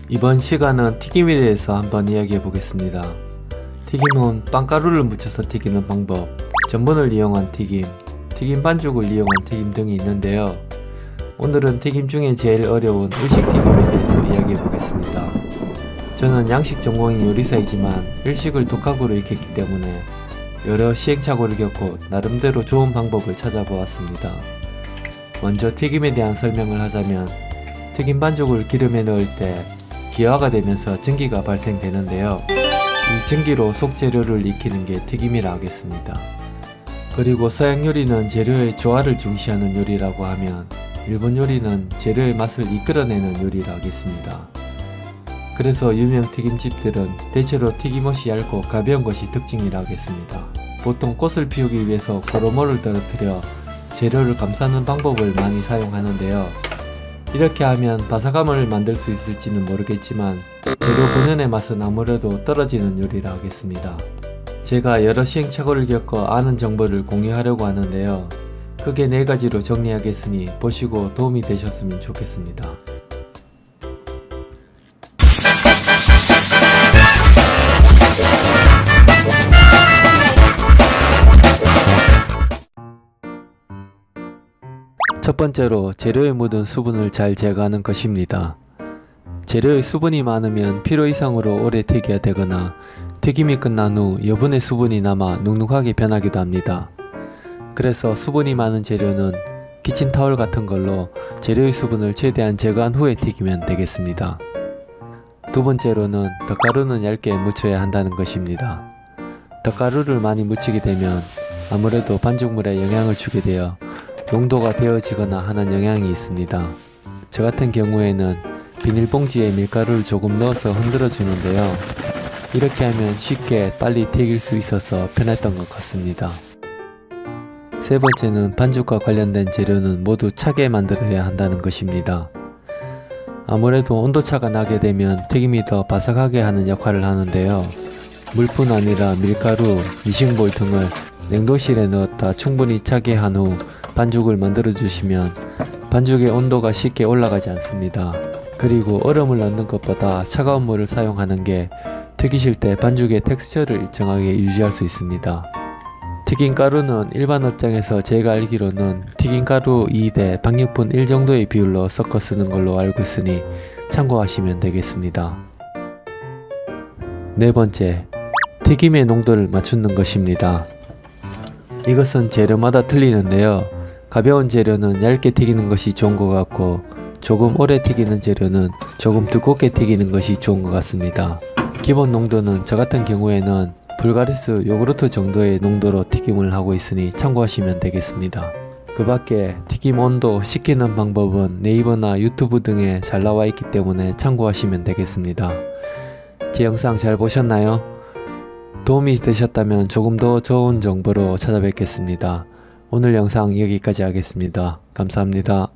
이번 시간은 튀김에 대해서 한번 이야기해 보겠습니다. 튀김은 빵가루를 묻혀서 튀기는 방법, 전분을 이용한 튀김, 튀김 반죽을 이용한 튀김 등이 있는데요. 오늘은 튀김 중에 제일 어려운 일식 튀김에 대해서 이야기해 보겠습니다. 저는 양식 전공인 요리사이지만 일식을 독학으로 익혔기 때문에 여러 시행착오를 겪고 나름대로 좋은 방법을 찾아보았습니다. 먼저 튀김에 대한 설명을 하자면, 튀김 반죽을 기름에 넣을 때 기화가 되면서 전기가 발생되는데요. 이 전기로 속 재료를 익히는 게 튀김이라 하겠습니다. 그리고 서양 요리는 재료의 조화를 중시하는 요리라고 하면, 일본 요리는 재료의 맛을 이끌어내는 요리라 하겠습니다. 그래서 유명 튀김집들은 대체로 튀김옷이 얇고 가벼운 것이 특징이라 하겠습니다. 보통 꽃을 피우기 위해서 고로모를 떨어뜨려 재료를 감싸는 방법을 많이 사용하는데요. 이렇게 하면 바삭함을 만들 수 있을지는 모르겠지만 재료 본연의 맛은 아무래도 떨어지는 요리라 하겠습니다. 제가 여러 시행착오를 겪어 아는 정보를 공유하려고 하는데요. 크게 4가지로 정리하겠으니 보시고 도움이 되셨으면 좋겠습니다. 첫 번째로 재료에 묻은 수분을 잘 제거하는 것입니다. 재료에 수분이 많으면 필요 이상으로 오래 튀겨야 되거나 튀김이 끝난 후 여분의 수분이 남아 눅눅하게 변하기도 합니다. 그래서 수분이 많은 재료는 키친타올 같은 걸로 재료의 수분을 최대한 제거한 후에 튀기면 되겠습니다. 두 번째로는 덧가루는 얇게 묻혀야 한다는 것입니다. 덧가루를 많이 묻히게 되면 아무래도 반죽물에 영향을 주게 되어 농도가 되어지거나 하는 영향이 있습니다. 저 같은 경우에는 비닐봉지에 밀가루를 조금 넣어서 흔들어 주는데요. 이렇게 하면 쉽게 빨리 튀길 수 있어서 편했던 것 같습니다. 세 번째는 반죽과 관련된 재료는 모두 차게 만들어야 한다는 것입니다. 아무래도 온도차가 나게 되면 튀김이 더 바삭하게 하는 역할을 하는데요. 물뿐 아니라 밀가루, 미싱볼 등을 냉동실에 넣었다 충분히 차게 한 후 반죽을 만들어 주시면 반죽의 온도가 쉽게 올라가지 않습니다. 그리고 얼음을 넣는 것보다 차가운 물을 사용하는 게 튀기실 때 반죽의 텍스처를 일정하게 유지할 수 있습니다. 튀김가루는 일반 업장에서 제가 알기로는 튀김가루 2대 박력분 1 정도의 비율로 섞어 쓰는 걸로 알고 있으니 참고하시면 되겠습니다. 네 번째, 튀김의 농도를 맞추는 것입니다. 이것은 재료마다 틀리는데요. 가벼운 재료는 얇게 튀기는 것이 좋은 것 같고, 조금 오래 튀기는 재료는 조금 두껍게 튀기는 것이 좋은 것 같습니다. 기본 농도는 저 같은 경우에는 불가리스 요구르트 정도의 농도로 튀김을 하고 있으니 참고하시면 되겠습니다. 그 밖에 튀김 온도 식히는 방법은 네이버나 유튜브 등에 잘 나와 있기 때문에 참고하시면 되겠습니다. 제 영상 잘 보셨나요? 도움이 되셨다면 조금 더 좋은 정보로 찾아뵙겠습니다. 오늘 영상 여기까지 하겠습니다. 감사합니다.